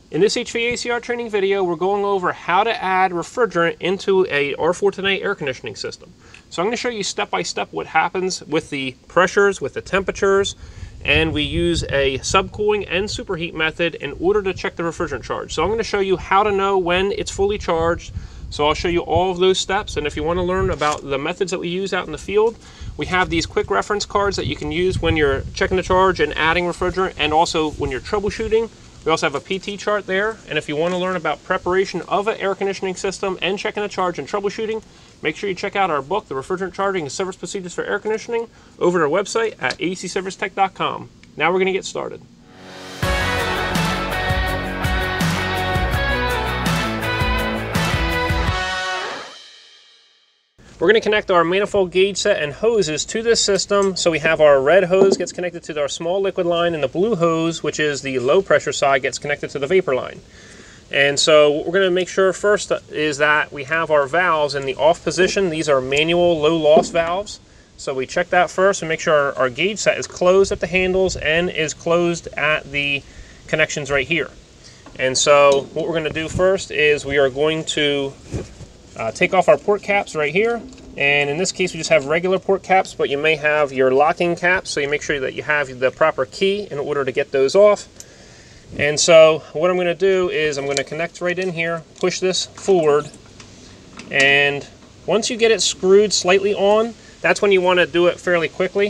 In this HVACR training video, we're going over how to add refrigerant into a R-410A air conditioning system. So I'm going to show you step by step what happens with the pressures, with the temperatures, and we use a subcooling and superheat method in order to check the refrigerant charge. So I'm going to show you how to know when it's fully charged. So I'll show you all of those steps, and if you want to learn about the methods that we use out in the field, we have these quick reference cards that you can use when you're checking the charge and adding refrigerant, and also when you're troubleshooting. We also have a PT chart there, and if you want to learn about preparation of an air conditioning system and checking the charge and troubleshooting, make sure you check out our book, The Refrigerant Charging and Service Procedures for Air Conditioning, over at our website at acservicetech.com. Now we're going to get started. We're going to connect our manifold gauge set and hoses to this system. So we have our red hose gets connected to our small liquid line, and the blue hose, which is the low pressure side, gets connected to the vapor line. And so what we're going to make sure first is that we have our valves in the off position. These are manual low loss valves. So we check that first and make sure our gauge set is closed at the handles and is closed at the connections right here. And so what we're going to do first is we are going to take off our port caps right here, and in this case we just have regular port caps, but you may have your locking caps, so you make sure that you have the proper key in order to get those off. And so what I'm going to do is I'm going to connect right in here, push this forward, and once you get it screwed slightly on, that's when you want to do it fairly quickly,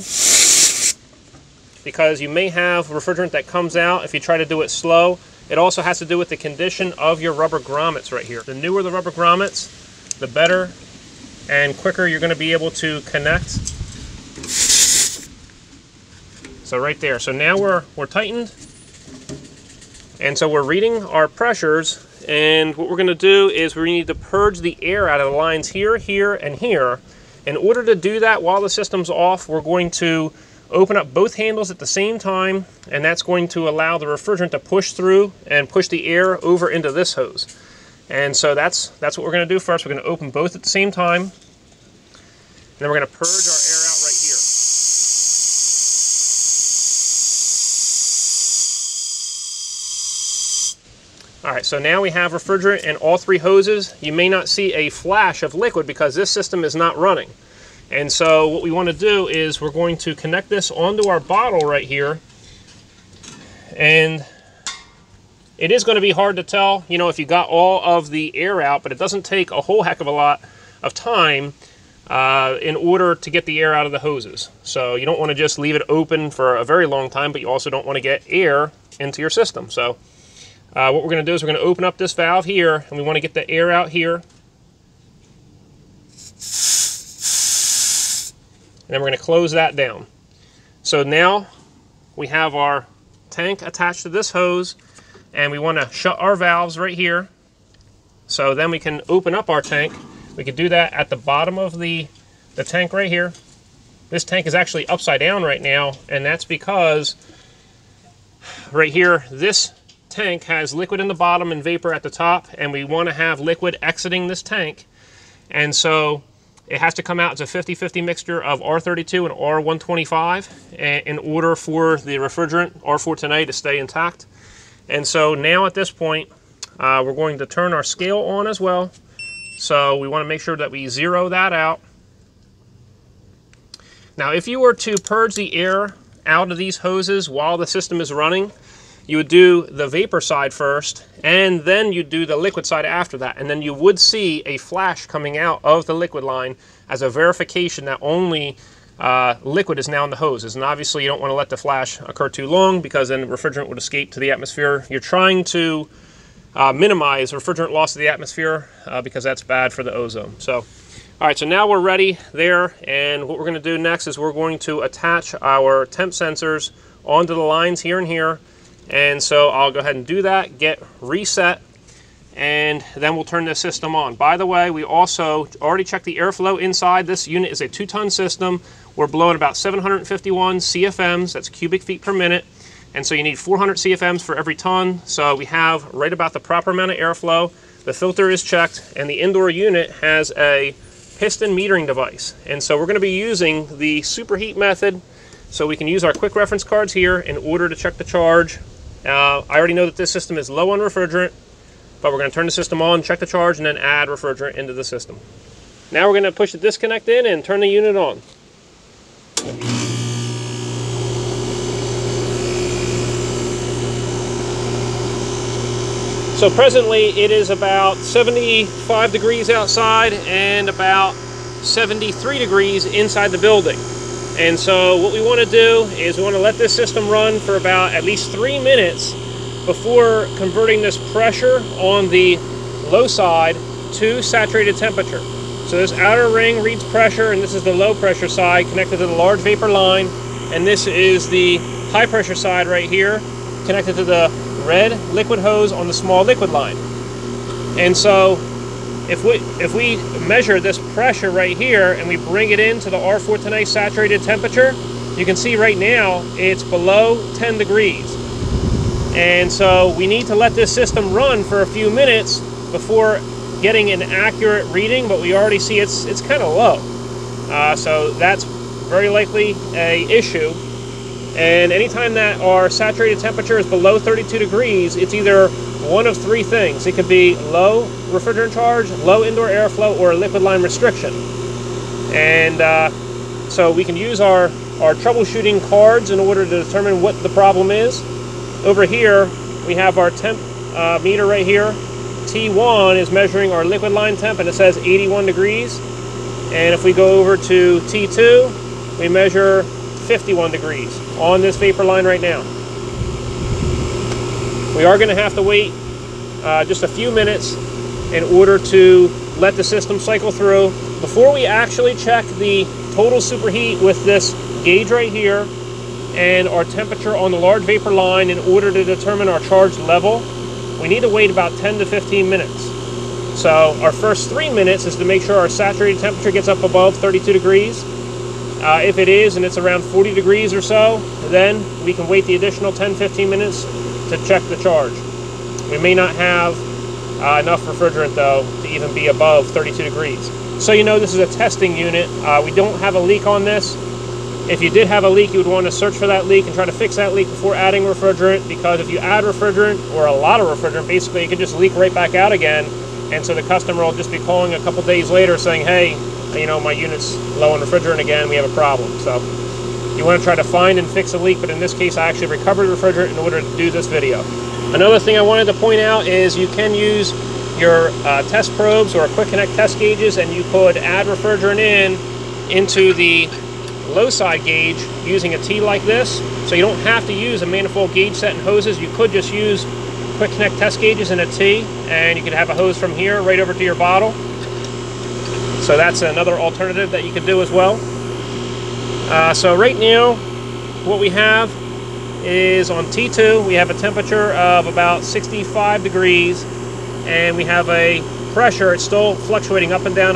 because you may have refrigerant that comes out if you try to do it slow. It also has to do with the condition of your rubber grommets right here. The newer the rubber grommets, the better and quicker you're going to be able to connect. So right there. So now we're tightened, and so we're reading our pressures, and what we're going to do is we need to purge the air out of the lines here, here, and here. In order to do that while the system's off, we're going to open up both handles at the same time, and that's going to allow the refrigerant to push through and push the air over into this hose. And so that's what we're going to do first. We're going to open both at the same time, and then we're going to purge our air out right here. All right, so now we have refrigerant in all three hoses. You may not see a flash of liquid because this system is not running. And so what we want to do is we're going to connect this onto our bottle right here, and it is going to be hard to tell, you know, if you got all of the air out, but it doesn't take a whole heck of a lot of time in order to get the air out of the hoses. So you don't want to just leave it open for a very long time, but you also don't want to get air into your system. So what we're going to do is we're going to open up this valve here, and we want to get the air out here. And then we're going to close that down. So now we have our tank attached to this hose, and we want to shut our valves right here. So then we can open up our tank. We can do that at the bottom of the tank right here. This tank is actually upside down right now, and that's because right here, this tank has liquid in the bottom and vapor at the top, and we want to have liquid exiting this tank. And so it has to come out as a 50-50 mixture of R-32 and R-125 in order for the refrigerant R-410A to stay intact. And so now at this point, we're going to turn our scale on as well. So we want to make sure that we zero that out. Now, if you were to purge the air out of these hoses while the system is running, you would do the vapor side first, and then you do the liquid side after that. And then you would see a flash coming out of the liquid line as a verification that only liquid is now in the hoses. And obviously you don't want to let the flash occur too long, because then refrigerant would escape to the atmosphere. You're trying to minimize refrigerant loss to the atmosphere because that's bad for the ozone. So, all right, so now we're ready there, and what we're going to do next is we're going to attach our temp sensors onto the lines here and here. And so I'll go ahead and do that, get reset, and then we'll turn this system on. By the way, we also already checked the airflow inside. This unit is a 2-ton system. We're blowing about 751 CFMs, that's cubic feet per minute. And so you need 400 CFMs for every ton. So we have right about the proper amount of airflow. The filter is checked, and the indoor unit has a piston metering device. And so we're going to be using the superheat method. So we can use our quick reference cards here in order to check the charge I already know that this system is low on refrigerant, but we're going to turn the system on, check the charge, and then add refrigerant into the system. Now we're going to push the disconnect in and turn the unit on. So presently it is about 75 degrees outside and about 73 degrees inside the building. And so what we want to do is we want to let this system run for about at least 3 minutes before converting this pressure on the low side to saturated temperature. So this outer ring reads pressure, and this is the low pressure side connected to the large vapor line, and this is the high pressure side right here connected to the red liquid hose on the small liquid line. And so if we measure this pressure right here and we bring it into the R-410A saturated temperature, you can see right now it's below 10 degrees. And so we need to let this system run for a few minutes before getting an accurate reading, but we already see it's kind of low. So that's very likely an issue. And anytime that our saturated temperature is below 32 degrees, it's either one of three things. It could be low refrigerant charge, low indoor airflow, or a liquid line restriction. And so we can use our troubleshooting cards in order to determine what the problem is. Over here, we have our temp meter right here. T1 is measuring our liquid line temp, and it says 81 degrees. And if we go over to T2, we measure 51 degrees on this vapor line right now. We are going to have to wait just a few minutes in order to let the system cycle through before we actually check the total superheat with this gauge right here and our temperature on the large vapor line in order to determine our charge level. We need to wait about 10 to 15 minutes. So our first 3 minutes is to make sure our saturated temperature gets up above 32 degrees. If it is and it's around 40 degrees or so, then we can wait the additional 10-15 minutes to check the charge. We may not have enough refrigerant though to even be above 32 degrees. So you know this is a testing unit. We don't have a leak on this. If you did have a leak, you would want to search for that leak and try to fix that leak before adding refrigerant, because if you add refrigerant or a lot of refrigerant, basically it could just leak right back out again, and so the customer will just be calling a couple days later saying, hey, you know, my unit's low on refrigerant again, we have a problem. So you want to try to find and fix a leak, but in this case I actually recovered refrigerant in order to do this video. Another thing I wanted to point out is you can use your test probes or quick connect test gauges, and you could add refrigerant into the low side gauge using a T like this. So you don't have to use a manifold gauge set and hoses. You could just use quick connect test gauges in a T, and you could have a hose from here right over to your bottle. So that's another alternative that you could do as well. So right now what we have is on T2 we have a temperature of about 65 degrees, and we have a pressure. It's still fluctuating up and down,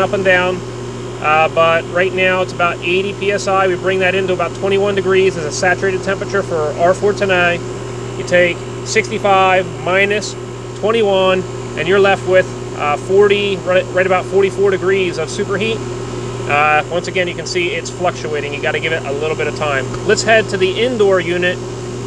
but right now it's about 80 psi. We bring that into about 21 degrees as a saturated temperature for R-410A. You take 65 minus 21 and you're left with 40, right about 44 degrees of superheat. Once again, you can see it's fluctuating. You got to give it a little bit of time. Let's head to the indoor unit,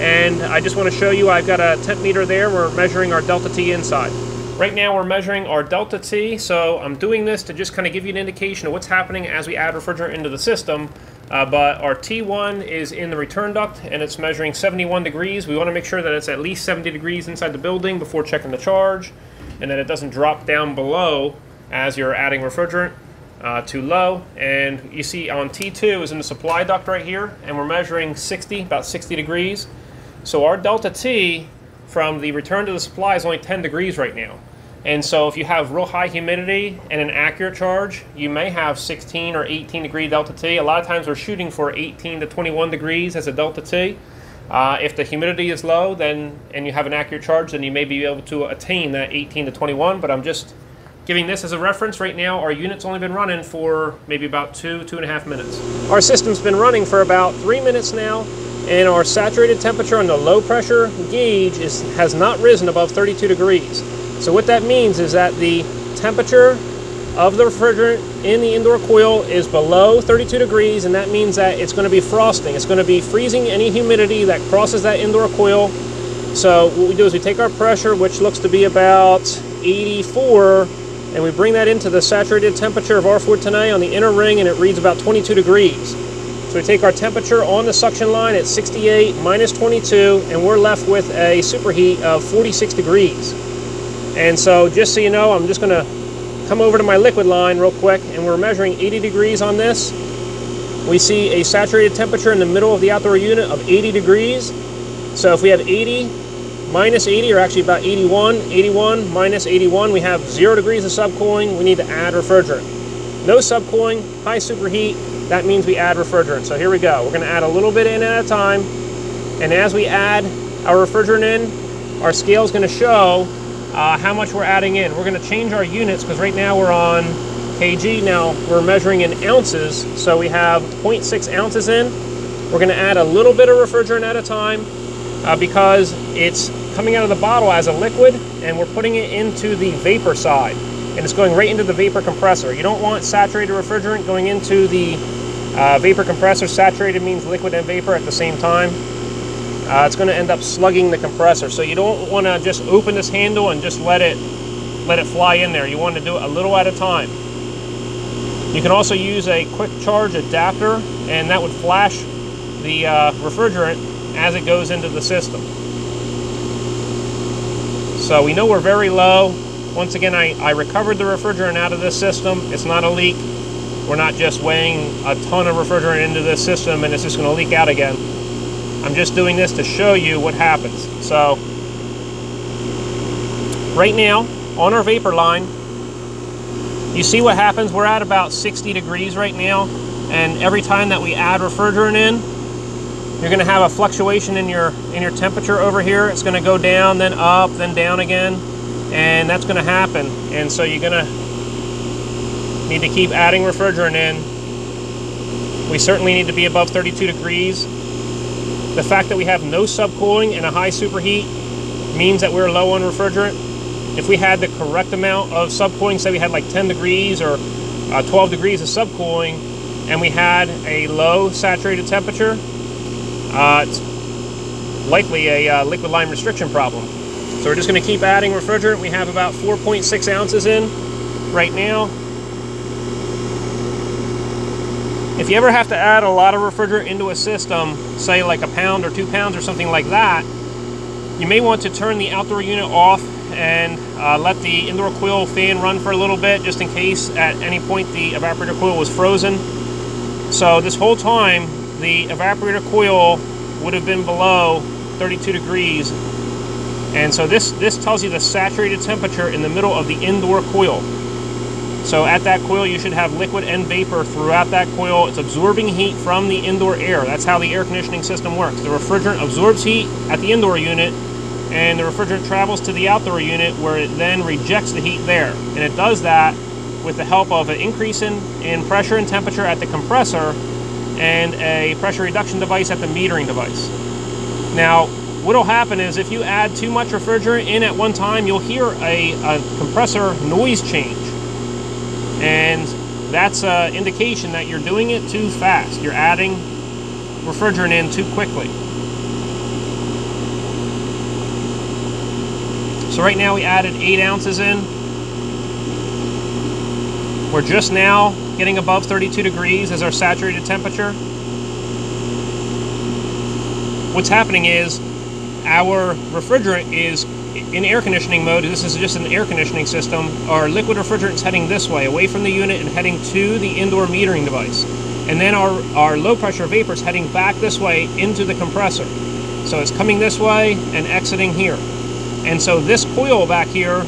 and I just want to show you, I've got a temp meter there. We're measuring our DeltaT inside. Right now we're measuring our DeltaT, so I'm doing this to just kind of give you an indication of what's happening as we add refrigerant into the system. But our T1 is in the return duct, and it's measuring 71 degrees. We want to make sure that it's at least 70 degrees inside the building before checking the charge, and that it doesn't drop down below as you're adding refrigerant too low. And you see on T2 is in the supply duct right here, and we're measuring about 60 degrees. So our DeltaT from the return to the supply is only 10 degrees right now. And so if you have real high humidity and an accurate charge, you may have 16 or 18 degree DeltaT. A lot of times we're shooting for 18 to 21 degrees as a DeltaT. If the humidity is low and you have an accurate charge, then you may be able to attain that 18 to 21, but I'm just giving this as a reference. Right now our unit's only been running for maybe about 2.5 minutes. Our system's been running for about 3 minutes now, and our saturated temperature on the low pressure gauge has not risen above 32 degrees. So what that means is that the temperature of the refrigerant in the indoor coil is below 32 degrees, and that means that it's going to be frosting. It's going to be freezing any humidity that crosses that indoor coil, So what we do is we take our pressure, which looks to be about 84, and we bring that into the saturated temperature of R-410A on the inner ring, and it reads about 22 degrees. So we take our temperature on the suction line at 68 minus 22, and we're left with a superheat of 46 degrees. And so just so you know, I'm just going to come over to my liquid line real quick, and we're measuring 80 degrees on this. We see a saturated temperature in the middle of the outdoor unit of 80 degrees. So if we have 80 minus 80, or actually about 81, 81 minus 81, we have 0 degrees of subcooling. We need to add refrigerant. No subcooling, high superheat, that means we add refrigerant. So here we go. We're going to add a little bit in at a time. And as we add our refrigerant in, our scale is going to show how much we're adding in. We're going to change our units because right now we're on kg. Now we're measuring in ounces, so we have 0.6 ounces in. We're going to add a little bit of refrigerant at a time because it's coming out of the bottle as a liquid, and we're putting it into the vapor side, and it's going right into the vapor compressor. You don't want saturated refrigerant going into the vapor compressor. Saturated means liquid and vapor at the same time. It's going to end up slugging the compressor. So you don't want to just open this handle and just let it fly in there. You want to do it a little at a time. You can also use a quick charge adapter, and that would flash the refrigerant as it goes into the system. So we know we're very low. Once again, I recovered the refrigerant out of this system. It's not a leak. We're not just weighing a ton of refrigerant into this system and it's just going to leak out again. I'm just doing this to show you what happens. So right now on our vapor line, you see what happens. We're at about 60 degrees right now, and every time that we add refrigerant in, you're going to have a fluctuation in your temperature over here. It's going to go down, then up, then down again, and that's going to happen. And so you're going to need to keep adding refrigerant in. We certainly need to be above 32 degrees. The fact that we have no subcooling and a high superheat means that we're low on refrigerant. If we had the correct amount of subcooling, say we had like 10 degrees or 12 degrees of subcooling, and we had a low saturated temperature, it's likely a liquid line restriction problem. So we're just going to keep adding refrigerant. We have about 4.6 ounces in right now. If you ever have to add a lot of refrigerant into a system, say like a pound or 2 pounds or something like that, you may want to turn the outdoor unit off and let the indoor coil fan run for a little bit, just in case at any point the evaporator coil was frozen. So this whole time the evaporator coil would have been below 32 degrees, and so this tells you the saturated temperature in the middle of the indoor coil. So at that coil you should have liquid and vapor throughout that coil. It's absorbing heat from the indoor air. That's how the air conditioning system works. The refrigerant absorbs heat at the indoor unit, and the refrigerant travels to the outdoor unit where it then rejects the heat there. And it does that with the help of an increase in pressure and temperature at the compressor and a pressure reduction device at the metering device. Now, what will happen is if you add too much refrigerant in at one time, you'll hear a compressor noise change. And that's an indication that you're doing it too fast. You're adding refrigerant in too quickly. So right now we added 8 ounces in. We're just now getting above 32 degrees as our saturated temperature. What's happening is our refrigerant is in air conditioning mode. This is just an air conditioning system. Our liquid refrigerant is heading this way, away from the unit and heading to the indoor metering device. And then our low pressure vapor is heading back this way into the compressor. So it's coming this way and exiting here. And so this coil back here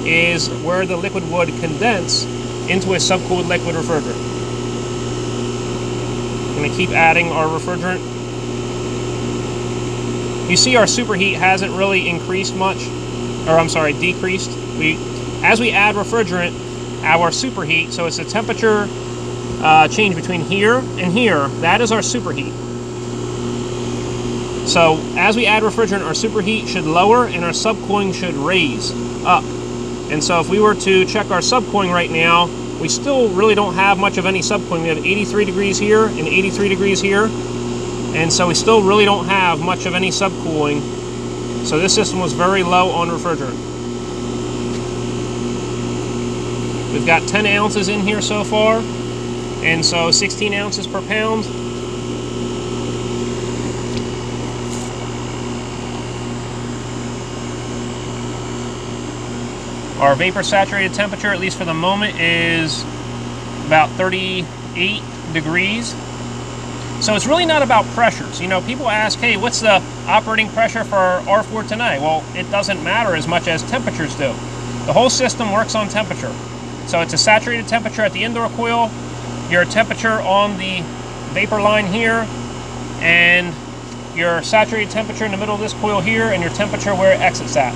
is where the liquid would condense into a subcooled liquid refrigerant. I'm going to keep adding our refrigerant. You see our superheat hasn't really increased much, or I'm sorry, decreased. As we add refrigerant, our superheat, so it's a temperature change between here and here, that is our superheat. So as we add refrigerant, our superheat should lower and our subcooling should raise up. And so if we were to check our subcooling right now, we still really don't have much of any subcooling. We have 83 degrees here and 83 degrees here. And so we still really don't have much of any subcooling. So this system was very low on refrigerant. We've got 10 ounces in here so far, and so 16 ounces per pound. Our vapor saturated temperature, at least for the moment, is about 38 degrees. So it's really not about pressures. You know, people ask, hey, what's the operating pressure for R-410A? Well, it doesn't matter as much as temperatures do. The whole system works on temperature. So it's a saturated temperature at the indoor coil, your temperature on the vapor line here, and your saturated temperature in the middle of this coil here, and your temperature where it exits at.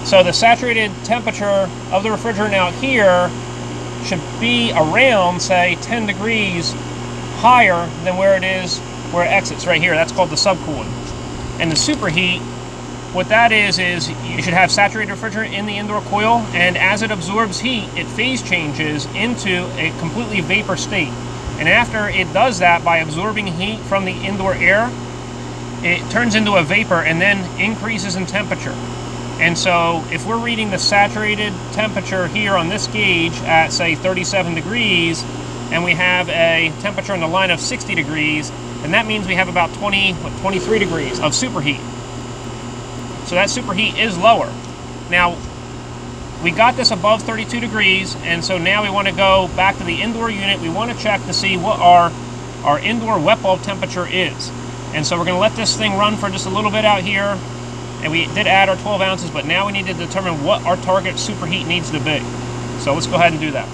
So the saturated temperature of the refrigerant out here should be around, say, 10 degrees higher than where it is where it exits right here. That's called the subcooling. And the superheat, what that is you should have saturated refrigerant in the indoor coil, and as it absorbs heat, it phase changes into a completely vapor state. And after it does that by absorbing heat from the indoor air, it turns into a vapor and then increases in temperature. And so if we're reading the saturated temperature here on this gauge at, say, 37 degrees, and we have a temperature on the line of 60 degrees, and that means we have about 23 degrees of superheat. So that superheat is lower. Now, we got this above 32 degrees, and so now we want to go back to the indoor unit. We want to check to see what our indoor wet bulb temperature is. And so we're going to let this thing run for just a little bit out here. And we did add our 12 ounces, but now we need to determine what our target superheat needs to be. So let's go ahead and do that.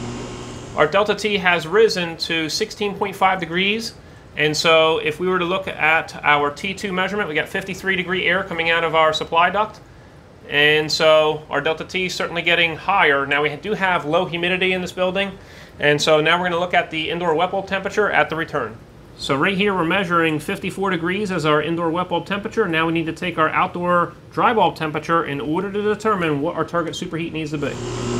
Our DeltaT has risen to 16.5 degrees. And so if we were to look at our T2 measurement, we got 53 degree air coming out of our supply duct. And so our DeltaT is certainly getting higher. Now we do have low humidity in this building. And so now we're going to look at the indoor wet bulb temperature at the return. So right here we're measuring 54 degrees as our indoor wet bulb temperature. Now we need to take our outdoor dry bulb temperature in order to determine what our target superheat needs to be.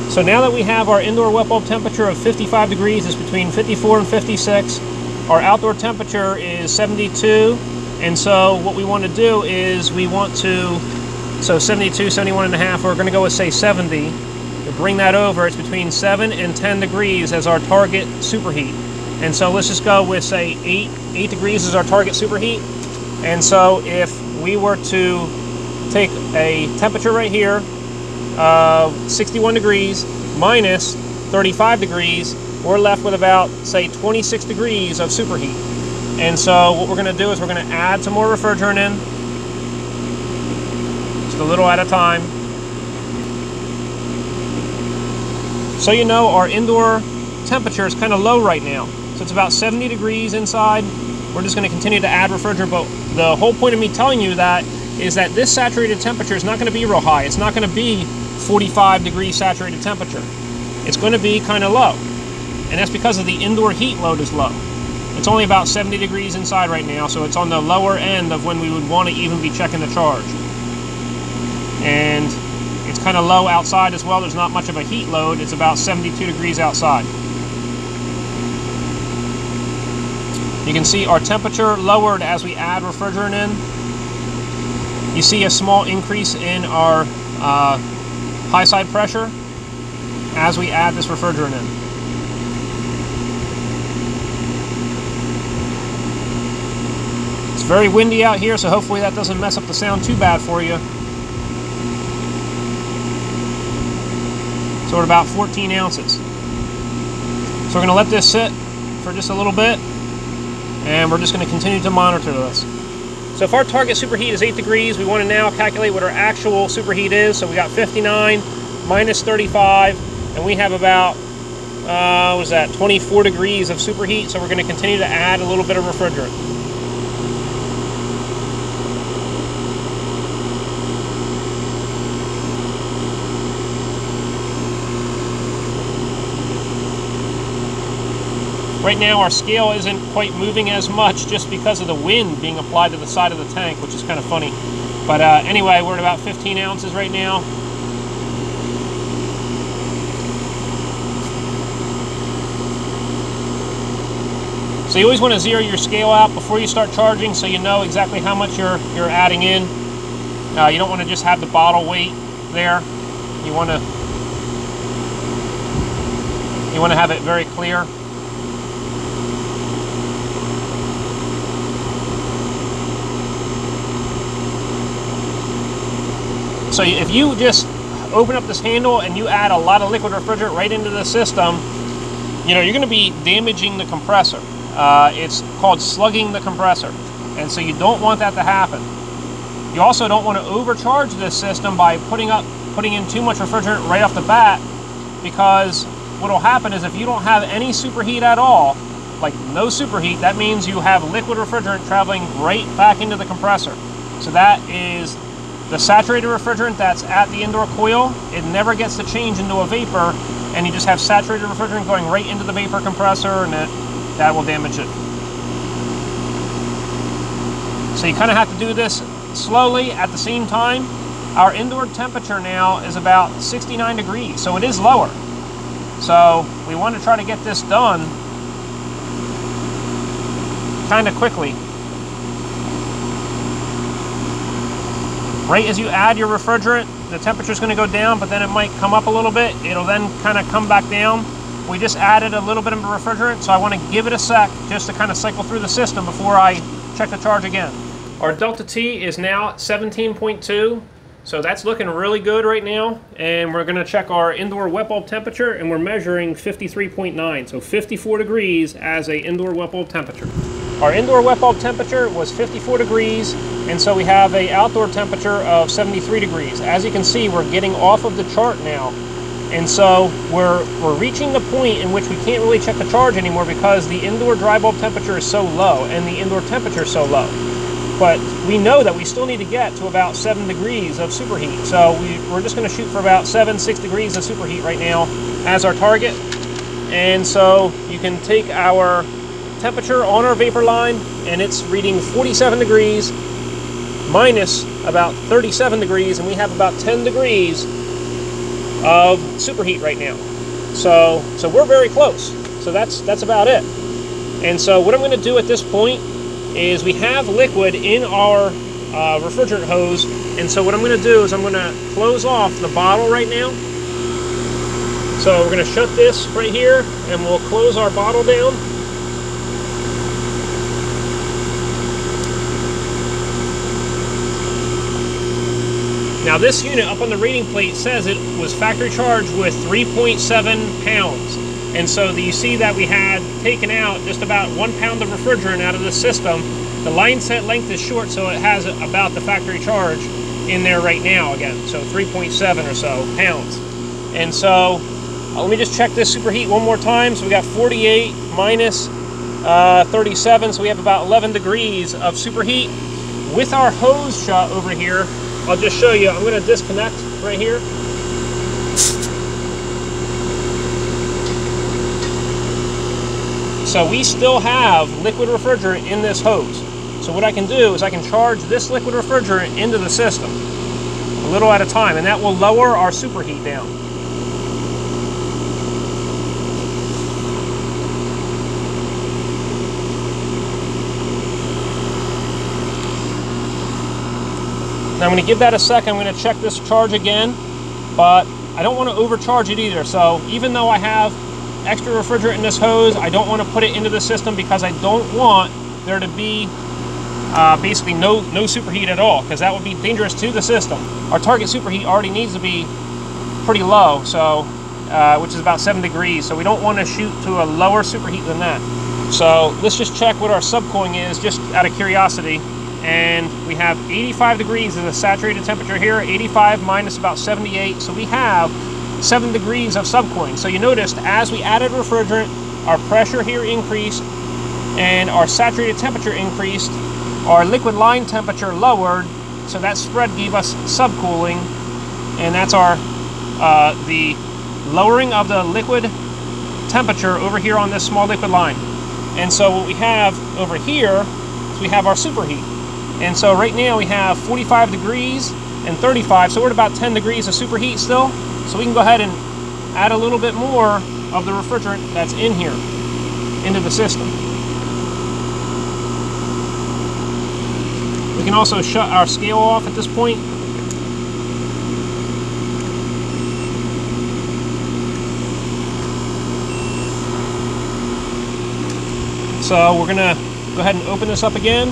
So now that we have our indoor wet bulb temperature of 55 degrees, it's between 54 and 56. Our outdoor temperature is 72. And so what we want to do is we want to, so 72, 71 and a half, we're going to go with, say, 70. To bring that over, it's between 7 and 10 degrees as our target superheat. And so let's just go with, say, 8 degrees is our target superheat. And so if we were to take a temperature right here of 61 degrees minus 35 degrees, we're left with about, say, 26 degrees of superheat. And so what we're going to do is we're going to add some more refrigerant in, just a little at a time. So you know our indoor temperature is kind of low right now. So it's about 70 degrees inside. We're just going to continue to add refrigerant, but the whole point of me telling you that is that this saturated temperature is not going to be real high. It's not going to be 45 degrees saturated temperature. It's going to be kind of low. And that's because of the indoor heat load is low. It's only about 70 degrees inside right now, so it's on the lower end of when we would want to even be checking the charge. And it's kind of low outside as well. There's not much of a heat load. It's about 72 degrees outside. You can see our temperature lowered as we add refrigerant in. You see a small increase in our high side pressure as we add this refrigerant in. It's very windy out here, so hopefully that doesn't mess up the sound too bad for you. So we're at about 14 ounces. So we're going to let this sit for just a little bit, and we're just going to continue to monitor this. So if our target superheat is 8 degrees, we want to now calculate what our actual superheat is. So we got 59 minus 35, and we have about, what was that, 24 degrees of superheat. So we're going to continue to add a little bit of refrigerant. Right now our scale isn't quite moving as much just because of the wind being applied to the side of the tank, which is kind of funny. But anyway, we're at about 15 ounces right now. So you always want to zero your scale out before you start charging so you know exactly how much you're adding in. You don't want to just have the bottle weight there. You want to have it very clear. So if you just open up this handle and you add a lot of liquid refrigerant right into the system, you know, you're going to be damaging the compressor. It's called slugging the compressor, and so you don't want that to happen. You also don't want to overcharge this system by putting in too much refrigerant right off the bat, because what will happen is if you don't have any superheat at all, like no superheat, that means you have liquid refrigerant traveling right back into the compressor. So that is the saturated refrigerant that's at the indoor coil. It never gets to change into a vapor, and you just have saturated refrigerant going right into the vapor compressor, and that will damage it. So you kind of have to do this slowly at the same time. Our indoor temperature now is about 69 degrees, so it is lower. So we want to try to get this done kind of quickly. Right as you add your refrigerant, the temperature is going to go down, but then it might come up a little bit. It'll then kind of come back down. We just added a little bit of refrigerant, so I want to give it a sec just to kind of cycle through the system before I check the charge again. Our DeltaT is now at 17.2, so that's looking really good right now. And we're going to check our indoor wet bulb temperature, and we're measuring 53.9, so 54 degrees as a indoor wet bulb temperature. Our indoor wet bulb temperature was 54 degrees, and so we have an outdoor temperature of 73 degrees. As you can see, we're getting off of the chart now, and so we're reaching the point in which we can't really check the charge anymore because the indoor dry bulb temperature is so low and the indoor temperature is so low. But we know that we still need to get to about 7 degrees of superheat, so we're just going to shoot for about 6 degrees of superheat right now as our target. And so you can take our temperature on our vapor line, and it's reading 47 degrees minus about 37 degrees, and we have about 10 degrees of superheat right now. So we're very close. So that's about it. And so what I'm going to do at this point is we have liquid in our refrigerant hose, and so what I'm going to do is I'm going to close off the bottle right now. So we're going to shut this right here, and we'll close our bottle down. Now this unit up on the rating plate says it was factory charged with 3.7 pounds. And so you see that we had taken out just about 1 pound of refrigerant out of the system. The line set length is short, so it has about the factory charge in there right now again. So 3.7 or so pounds. And so let me just check this superheat one more time. So we got 48 minus 37, so we have about 11 degrees of superheat. With our hose shut over here, I'll just show you. I'm going to disconnect right here. So we still have liquid refrigerant in this hose. So what I can do is I can charge this liquid refrigerant into the system a little at a time, and that will lower our superheat down. Now I'm going to give that a sec. I'm going to check this charge again, but I don't want to overcharge it either. So even though I have extra refrigerant in this hose, I don't want to put it into the system because I don't want there to be basically no superheat at all, because that would be dangerous to the system. Our target superheat already needs to be pretty low, so which is about 7 degrees. So we don't want to shoot to a lower superheat than that. So let's just check what our subcooling is, just out of curiosity. And we have 85 degrees as a saturated temperature here, 85 minus about 78, so we have 7 degrees of subcooling. So you noticed as we added refrigerant, our pressure here increased and our saturated temperature increased, our liquid line temperature lowered, so that spread gave us subcooling, and that's our the lowering of the liquid temperature over here on this small liquid line. And so what we have over here is we have our superheat. And so right now we have 45 degrees and 35, so we're at about 10 degrees of superheat still. So we can go ahead and add a little bit more of the refrigerant that's in here into the system. We can also shut our scale off at this point. So we're gonna go ahead and open this up again.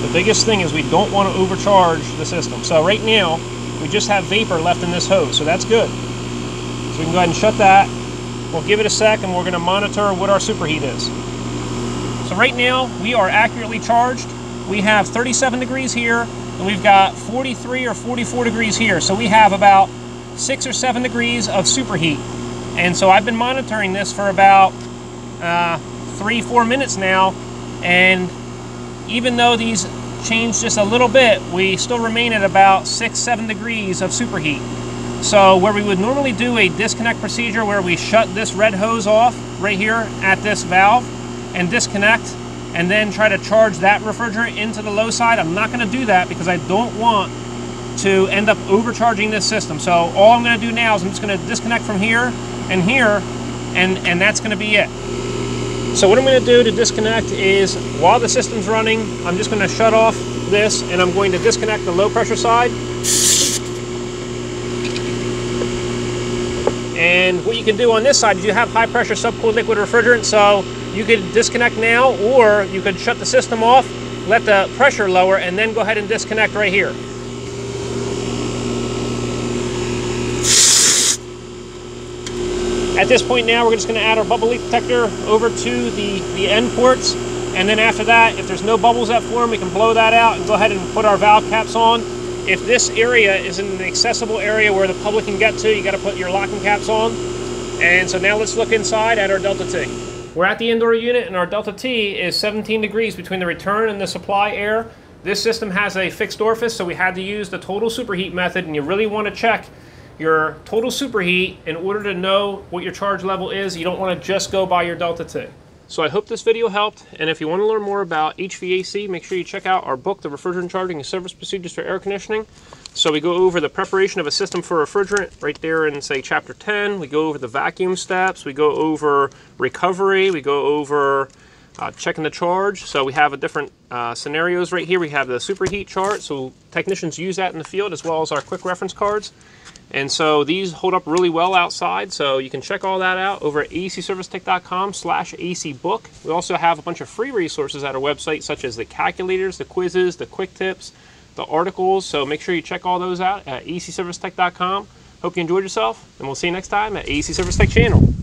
The biggest thing is we don't want to overcharge the system. So right now, we just have vapor left in this hose, so that's good. So we can go ahead and shut that. We'll give it a sec and we're going to monitor what our superheat is. So right now, we are accurately charged. We have 37 degrees here, and we've got 43 or 44 degrees here. So we have about 6 or 7 degrees of superheat. And so I've been monitoring this for about 3-4 minutes now, and even though these changed just a little bit, we still remain at about 6-7 degrees of superheat. So where we would normally do a disconnect procedure where we shut this red hose off right here at this valve and disconnect and then try to charge that refrigerant into the low side, I'm not going to do that because I don't want to end up overcharging this system. So all I'm going to do now is I'm just going to disconnect from here and here, and that's going to be it. So what I'm going to do to disconnect is, while the system's running, I'm just going to shut off this and I'm going to disconnect the low pressure side. And what you can do on this side is you have high pressure subcooled liquid refrigerant, so you could disconnect now, or you could shut the system off, let the pressure lower, and then go ahead and disconnect right here. At this point now, we're just going to add our bubble leak detector over to the end ports, and then after that, if there's no bubbles that form, we can blow that out and go ahead and put our valve caps on. If this area is in an accessible area where the public can get to, you got to put your locking caps on. And so now let's look inside at our DeltaT. We're at the indoor unit, and our DeltaT is 17 degrees between the return and the supply air. This system has a fixed orifice, so we had to use the total superheat method, and you really want to check your total superheat in order to know what your charge level is. You don't want to just go by your DeltaT. So I hope this video helped, and if you want to learn more about HVAC, make sure you check out our book, The Refrigerant Charging and Service Procedures for Air Conditioning. So we go over the preparation of a system for refrigerant right there in, say, Chapter 10. We go over the vacuum steps. We go over recovery. We go over checking the charge. So we have a different scenarios right here. We have the superheat chart, so technicians use that in the field, as well as our quick reference cards. And so these hold up really well outside, so you can check all that out over at acservicetech.com/acbook. We also have a bunch of free resources at our website, such as the calculators, the quizzes, the quick tips, the articles, so make sure you check all those out at acservicetech.com. Hope you enjoyed yourself, and we'll see you next time at AC Service Tech channel.